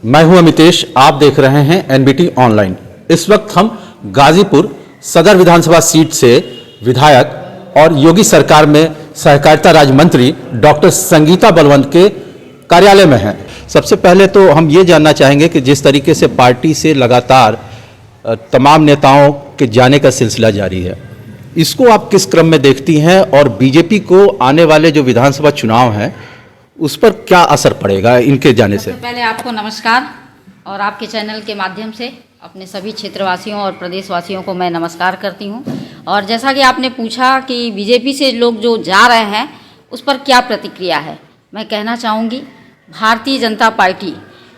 मैं हूं अमितेश, आप देख रहे हैं एनबीटी ऑनलाइन। इस वक्त हम गाजीपुर सदर विधानसभा सीट से विधायक और योगी सरकार में सहकारिता राज्य मंत्री डॉक्टर संगीता बलवंत के कार्यालय में हैं। सबसे पहले तो हम ये जानना चाहेंगे कि जिस तरीके से पार्टी से लगातार तमाम नेताओं के जाने का सिलसिला जारी है, इसको आप किस क्रम में देखती हैं और बीजेपी को आने वाले जो विधानसभा चुनाव हैं उस पर क्या असर पड़ेगा इनके जाने से? पहले आपको नमस्कार और आपके चैनल के माध्यम से अपने सभी क्षेत्रवासियों और प्रदेशवासियों को मैं नमस्कार करती हूं। और जैसा कि आपने पूछा कि बीजेपी से लोग जो जा रहे हैं उस पर क्या प्रतिक्रिया है, मैं कहना चाहूँगी भारतीय जनता पार्टी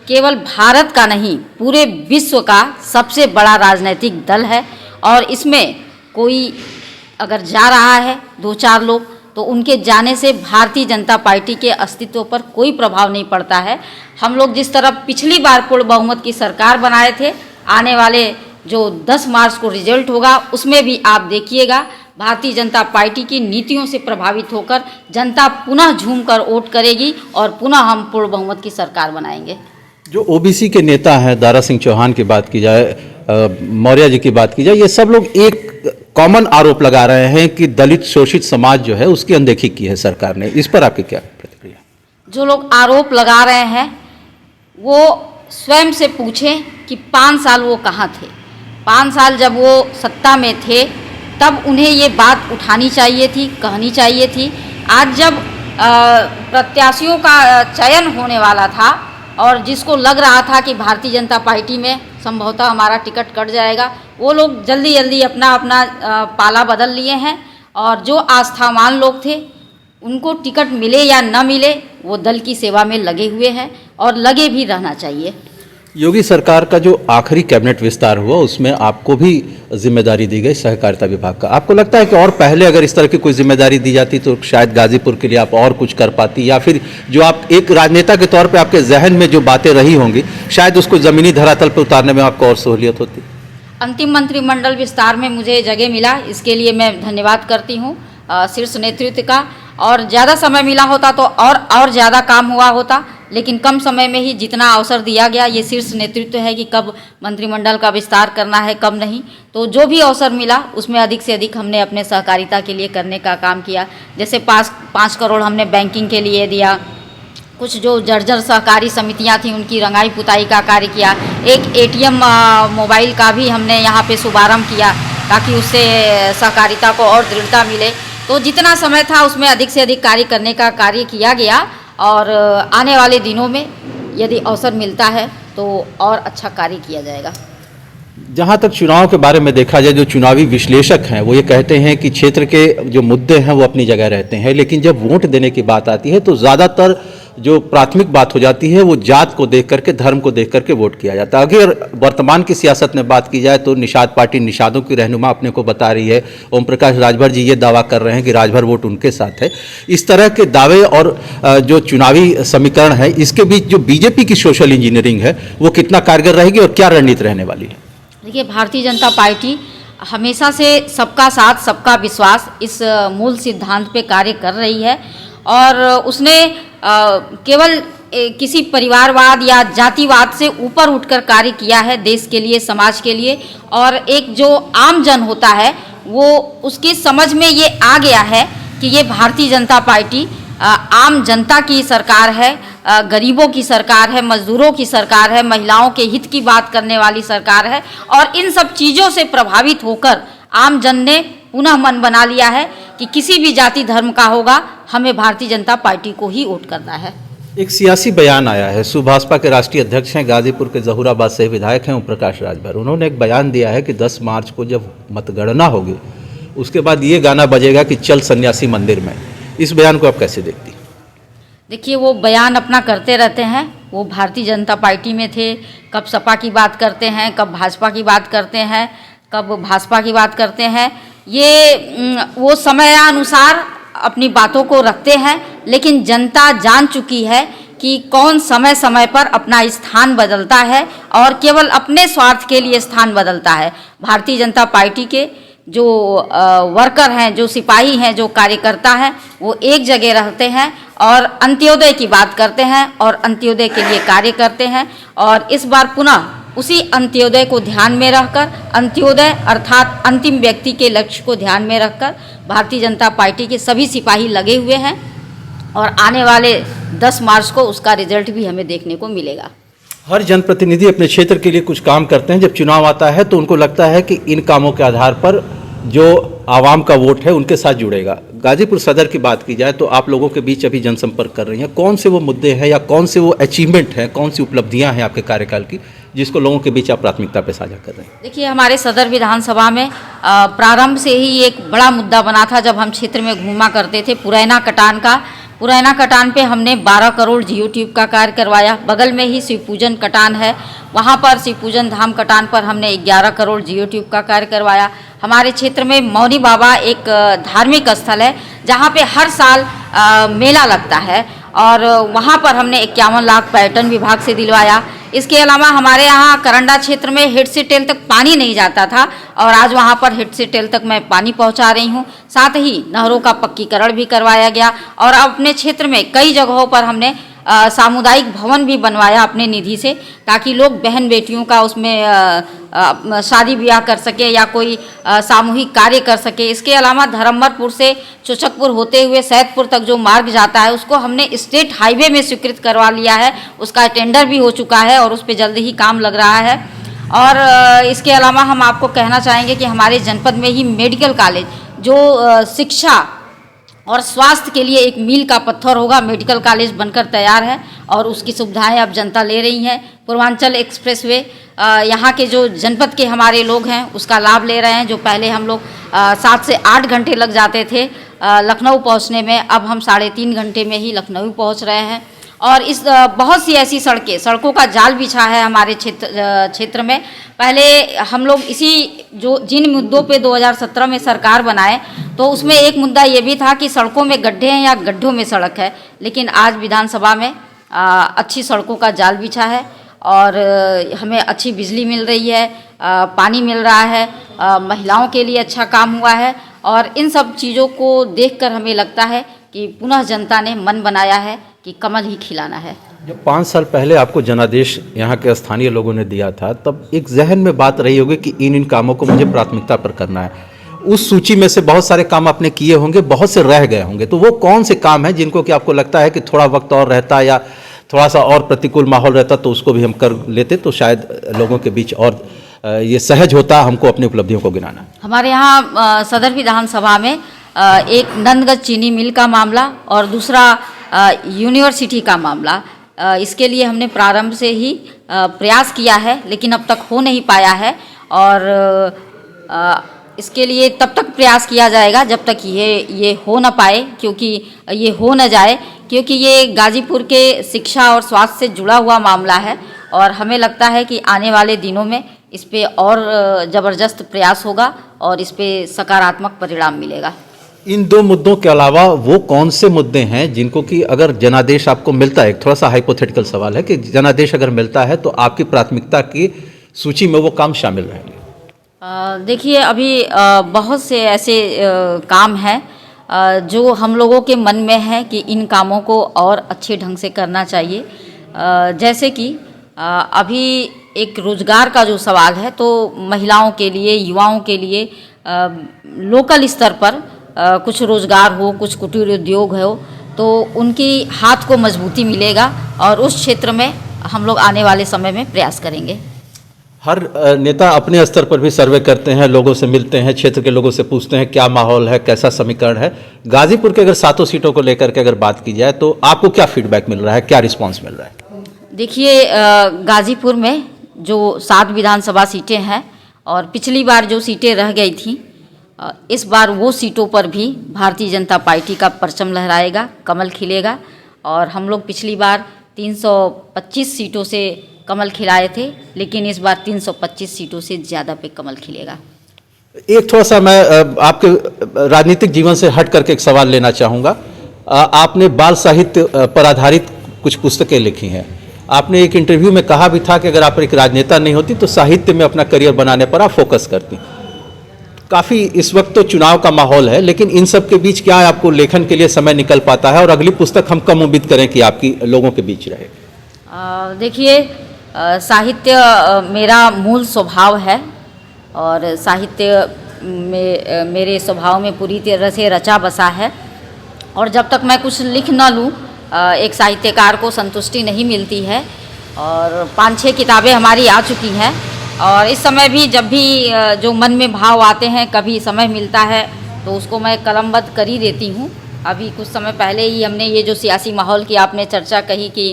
केवल भारत का नहीं पूरे विश्व का सबसे बड़ा राजनीतिक दल है। और इसमें कोई अगर जा रहा है दो चार लोग तो उनके जाने से भारतीय जनता पार्टी के अस्तित्व पर कोई प्रभाव नहीं पड़ता है। हम लोग जिस तरह पिछली बार पूर्ण बहुमत की सरकार बनाए थे, आने वाले जो 10 मार्च को रिजल्ट होगा उसमें भी आप देखिएगा भारतीय जनता पार्टी की नीतियों से प्रभावित होकर जनता पुनः झूमकर वोट करेगी और पुनः हम पूर्ण बहुमत की सरकार बनाएंगे। जो ओबीसी के नेता हैं, दारा सिंह चौहान की बात की जाए, मौर्य जी की बात की जाए, ये सब लोग एक कॉमन आरोप लगा रहे हैं कि दलित शोषित समाज जो है उसकी अनदेखी की है सरकार ने। इस पर आपकी क्या प्रतिक्रिया? जो लोग आरोप लगा रहे हैं वो स्वयं से पूछें कि 5 साल वो कहाँ थे। 5 साल जब वो सत्ता में थे तब उन्हें ये बात उठानी चाहिए थी, कहनी चाहिए थी। आज जब प्रत्याशियों का चयन होने वाला था और जिसको लग रहा था कि भारतीय जनता पार्टी में संभवतः हमारा टिकट कट जाएगा, वो लोग जल्दी जल्दी अपना पाला बदल लिए हैं। और जो आस्थावान लोग थे उनको टिकट मिले या न मिले वो दल की सेवा में लगे हुए हैं और लगे भी रहना चाहिए। योगी सरकार का जो आखिरी कैबिनेट विस्तार हुआ उसमें आपको भी जिम्मेदारी दी गई सहकारिता विभाग का। आपको लगता है कि और पहले अगर इस तरह की कोई जिम्मेदारी दी जाती तो शायद गाजीपुर के लिए आप और कुछ कर पाती, या फिर जो आप एक राजनेता के तौर पे आपके जहन में जो बातें रही होंगी शायद उसको ज़मीनी धरातल पर उतारने में आपको और सहूलियत होती? अंतिम मंत्रिमंडल विस्तार में मुझे जगह मिला, इसके लिए मैं धन्यवाद करती हूँ शीर्ष नेतृत्व का। और ज़्यादा समय मिला होता तो और ज़्यादा काम हुआ होता, लेकिन कम समय में ही जितना अवसर दिया गया, ये शीर्ष नेतृत्व है कि कब मंत्रिमंडल का विस्तार करना है कब नहीं। तो जो भी अवसर मिला उसमें अधिक से अधिक हमने अपने सहकारिता के लिए करने का काम किया। जैसे 5 करोड़ हमने बैंकिंग के लिए दिया, कुछ जो जर्जर सहकारी समितियां थीं उनकी रंगाई पुताई का कार्य किया, एक ATM मोबाइल का भी हमने यहाँ पे शुभारम्भ किया ताकि उससे सहकारिता को और दृढ़ता मिले। तो जितना समय था उसमें अधिक से अधिक कार्य करने का कार्य किया गया और आने वाले दिनों में यदि अवसर मिलता है तो और अच्छा कार्य किया जाएगा। जहाँ तक चुनाव के बारे में देखा जाए, जो चुनावी विश्लेषक हैं वो ये कहते हैं कि क्षेत्र के जो मुद्दे हैं वो अपनी जगह रहते हैं, लेकिन जब वोट देने की बात आती है तो ज़्यादातर जो प्राथमिक बात हो जाती है वो जात को देख करके, धर्म को देख करके वोट किया जाता है। अगर वर्तमान की सियासत में बात की जाए तो निषाद पार्टी, निषादों की रहनुमा अपने को बता रही है, ओम प्रकाश राजभर जी ये दावा कर रहे हैं कि राजभर वोट उनके साथ है। इस तरह के दावे और जो चुनावी समीकरण है इसके बीच जो बीजेपी की सोशल इंजीनियरिंग है वो कितना कारगर रहेगी और क्या रणनीति रहने वाली है? देखिए, भारतीय जनता पार्टी हमेशा से सबका साथ सबका विश्वास इस मूल सिद्धांत पे कार्य कर रही है और उसने केवल किसी परिवारवाद या जातिवाद से ऊपर उठकर कार्य किया है देश के लिए, समाज के लिए। और एक जो आम जन होता है वो उसकी समझ में ये आ गया है कि ये भारतीय जनता पार्टी आम जनता की सरकार है, गरीबों की सरकार है, मजदूरों की सरकार है, महिलाओं के हित की बात करने वाली सरकार है। और इन सब चीज़ों से प्रभावित होकर आम जन ने पुनः मन बना लिया है कि किसी भी जाति धर्म का होगा, हमें भारतीय जनता पार्टी को ही वोट करना है। एक सियासी बयान आया है, सुभाषपा के राष्ट्रीय अध्यक्ष हैं, गाजीपुर के जहूराबाद से विधायक हैं ओम प्रकाश राजभर। उन्होंने एक बयान दिया है कि 10 मार्च को जब मतगणना होगी उसके बाद ये गाना बजेगा कि चल सन्यासी मंदिर में। इस बयान को आप कैसे देखती? देखिए, वो बयान अपना करते रहते हैं, वो भारतीय जनता पार्टी में थे, कब सपा की बात करते हैं, कब भाजपा की बात करते हैं, कब भाजपा की बात करते हैं। ये वो समयानुसार अपनी बातों को रखते हैं, लेकिन जनता जान चुकी है कि कौन समय समय पर अपना स्थान बदलता है और केवल अपने स्वार्थ के लिए स्थान बदलता है। भारतीय जनता पार्टी के जो वर्कर हैं, जो सिपाही हैं, जो कार्यकर्ता हैं, वो एक जगह रहते हैं और अंत्योदय की बात करते हैं और अंत्योदय के लिए कार्य करते हैं। और इस बार पुनः उसी अंत्योदय को ध्यान में रखकर, अंत्योदय अर्थात अंतिम व्यक्ति के लक्ष्य को ध्यान में रखकर भारतीय जनता पार्टी के सभी सिपाही लगे हुए हैं और आने वाले 10 मार्च को उसका रिजल्ट भी हमें देखने को मिलेगा। हर जनप्रतिनिधि अपने क्षेत्र के लिए कुछ काम करते हैं, जब चुनाव आता है तो उनको लगता है कि इन कामों के आधार पर जो आवाम का वोट है उनके साथ जुड़ेगा। गाजीपुर सदर की बात की जाए तो आप लोगों के बीच अभी जनसंपर्क कर रही हैं, कौन से वो मुद्दे हैं या कौन से वो अचीवमेंट हैं, कौन सी उपलब्धियां हैं आपके कार्यकाल की जिसको लोगों के बीच आप प्राथमिकता पे साझा कर रहे हैं? देखिए, हमारे सदर विधानसभा में प्रारंभ से ही एक बड़ा मुद्दा बना था जब हम क्षेत्र में घूमा करते थे, पुरैना कटान का। पुरैना कटान पे हमने 12 करोड़ जियो ट्यूब का कार्य करवाया। बगल में ही शिव पूजन कटान है, वहाँ पर शिव पूजन धाम कटान पर हमने 11 करोड़ जियो ट्यूब का कार्य करवाया। हमारे क्षेत्र में मौनी बाबा एक धार्मिक स्थल है जहाँ पे हर साल मेला लगता है और वहाँ पर हमने 51 लाख पर्यटन विभाग से दिलवाया। इसके अलावा हमारे यहाँ करंडा क्षेत्र में हेड से टेल तक पानी नहीं जाता था और आज वहाँ पर हेड से टेल तक मैं पानी पहुँचा रही हूँ। साथ ही नहरों का पक्कीकरण भी करवाया गया और अपने क्षेत्र में कई जगहों पर हमने सामुदायिक भवन भी बनवाया अपने निधि से, ताकि लोग बहन बेटियों का उसमें शादी ब्याह कर सके या कोई सामूहिक कार्य कर सके। इसके अलावा धर्मपुर से चोचकपुर होते हुए सैदपुर तक जो मार्ग जाता है उसको हमने स्टेट हाईवे में स्वीकृत करवा लिया है, उसका टेंडर भी हो चुका है और उस पर जल्द ही काम लग रहा है। और इसके अलावा हम आपको कहना चाहेंगे कि हमारे जनपद में ही मेडिकल कॉलेज जो शिक्षा और स्वास्थ्य के लिए एक मील का पत्थर होगा, मेडिकल कॉलेज बनकर तैयार है और उसकी सुविधाएं अब जनता ले रही हैं। पूर्वांचल एक्सप्रेसवे यहाँ के जो जनपद के हमारे लोग हैं उसका लाभ ले रहे हैं। जो पहले हम लोग 7 से 8 घंटे लग जाते थे लखनऊ पहुँचने में, अब हम 3.5 घंटे में ही लखनऊ पहुँच रहे हैं। और इस बहुत सी ऐसी सड़कों का जाल बिछा है हमारे क्षेत्र में। पहले हम लोग जिन मुद्दों पे 2017 में सरकार बनाए तो उसमें एक मुद्दा ये भी था कि सड़कों में गड्ढे हैं या गड्ढों में सड़क है, लेकिन आज विधानसभा में अच्छी सड़कों का जाल बिछा है और हमें अच्छी बिजली मिल रही है, पानी मिल रहा है, महिलाओं के लिए अच्छा काम हुआ है। और इन सब चीज़ों को देखकर हमें लगता है कि पुनः जनता ने मन बनाया है कि कमल ही खिलाना है। जब 5 साल पहले आपको जनादेश यहाँ के स्थानीय लोगों ने दिया था तब एक जहन में बात रही होगी कि इन कामों को मुझे प्राथमिकता पर करना है। उस सूची में से बहुत सारे काम आपने किए होंगे, बहुत से रह गए होंगे, तो वो कौन से काम हैं जिनको कि आपको लगता है कि थोड़ा वक्त और रहता या थोड़ा सा और प्रतिकूल माहौल रहता तो उसको भी हम कर लेते तो शायद लोगों के बीच और ये सहज होता हमको अपनी उपलब्धियों को गिनाना? हमारे यहाँ सदर विधानसभा में एक नंदगंज चीनी मिल का मामला और दूसरा यूनिवर्सिटी का मामला, इसके लिए हमने प्रारंभ से ही प्रयास किया है लेकिन अब तक हो नहीं पाया है और इसके लिए तब तक प्रयास किया जाएगा जब तक ये हो ना पाए, क्योंकि ये हो ना जाए, क्योंकि ये गाजीपुर के शिक्षा और स्वास्थ्य से जुड़ा हुआ मामला है और हमें लगता है कि आने वाले दिनों में इस पे और ज़बरदस्त प्रयास होगा और इस पे सकारात्मक परिणाम मिलेगा। इन 2 मुद्दों के अलावा वो कौन से मुद्दे हैं जिनको कि अगर जनादेश आपको मिलता है, थोड़ा सा हाइपोथेटिकल सवाल है कि जनादेश अगर मिलता है तो आपकी प्राथमिकता की सूची में वो काम शामिल रहेंगे? देखिए, अभी बहुत से ऐसे काम हैं जो हम लोगों के मन में है कि इन कामों को और अच्छे ढंग से करना चाहिए। जैसे कि अभी एक रोज़गार का जो सवाल है तो महिलाओं के लिए, युवाओं के लिए लोकल स्तर पर कुछ रोज़गार हो, कुछ कुटीर उद्योग हो तो उनकी हाथ को मजबूती मिलेगा और उस क्षेत्र में हम लोग आने वाले समय में प्रयास करेंगे। हर नेता अपने स्तर पर भी सर्वे करते हैं, लोगों से मिलते हैं, क्षेत्र के लोगों से पूछते हैं क्या माहौल है, कैसा समीकरण है। गाजीपुर के अगर 7 सीटों को लेकर के अगर बात की जाए तो आपको क्या फीडबैक मिल रहा है, क्या रिस्पांस मिल रहा है? देखिए, गाजीपुर में जो 7 विधानसभा सीटें हैं और पिछली बार जो सीटें रह गई थी, इस बार वो सीटों पर भी भारतीय जनता पार्टी का परचम लहराएगा, कमल खिलेगा। और हम लोग पिछली बार 325 सीटों से कमल खिलाए थे, लेकिन इस बार 325 सीटों से ज़्यादा पे कमल खिलेगा। एक थोड़ा सा मैं आपके राजनीतिक जीवन से हट करके एक सवाल लेना चाहूँगा। आपने बाल साहित्य पर आधारित कुछ पुस्तकें लिखी हैं। आपने एक इंटरव्यू में कहा भी था कि अगर आप एक राजनेता नहीं होती तो साहित्य में अपना करियर बनाने पर आप फोकस करती। काफ़ी इस वक्त तो चुनाव का माहौल है, लेकिन इन सब के बीच क्या आपको लेखन के लिए समय निकल पाता है और अगली पुस्तक हम कम उम्मीद करें कि आपकी लोगों के बीच रहे? देखिए, साहित्य मेरा मूल स्वभाव है और साहित्य में मेरे स्वभाव में पूरी तरह से रचा बसा है। और जब तक मैं कुछ लिख ना लूँ, एक साहित्यकार को संतुष्टि नहीं मिलती है। और 5-6 किताबें हमारी आ चुकी हैं और इस समय भी जब भी जो मन में भाव आते हैं, कभी समय मिलता है तो उसको मैं कलमबद्ध कर ही देती हूँ। अभी कुछ समय पहले ही हमने ये जो सियासी माहौल की आपने चर्चा कही कि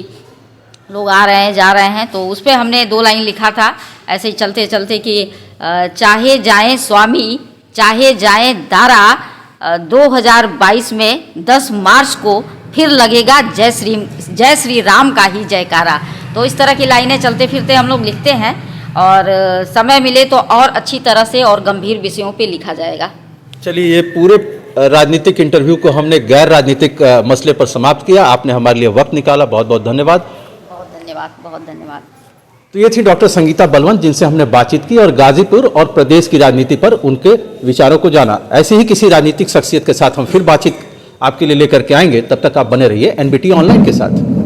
लोग आ रहे हैं जा रहे हैं, तो उस पर हमने 2 लाइन लिखा था ऐसे ही चलते चलते कि चाहे जाएं स्वामी चाहे जाएं दारा, 2022 में 10 मार्च को फिर लगेगा जय श्री राम का ही जयकारा। तो इस तरह की लाइनें चलते फिरते हम लोग लिखते हैं और समय मिले तो और अच्छी तरह से और गंभीर विषयों पे लिखा जाएगा। चलिए, ये पूरे राजनीतिक इंटरव्यू को हमने गैर राजनीतिक मसले पर समाप्त किया। आपने हमारे लिए वक्त निकाला, बहुत बहुत धन्यवाद। बहुत धन्यवाद। तो ये थी डॉक्टर संगीता बलवंत, जिनसे हमने बातचीत की और गाजीपुर और प्रदेश की राजनीति पर उनके विचारों को जाना। ऐसे ही किसी राजनीतिक शख्सियत के साथ हम फिर बातचीत आपके लिए लेकर के आएंगे। तब तक आप बने रहिए एनबीटी ऑनलाइन के साथ।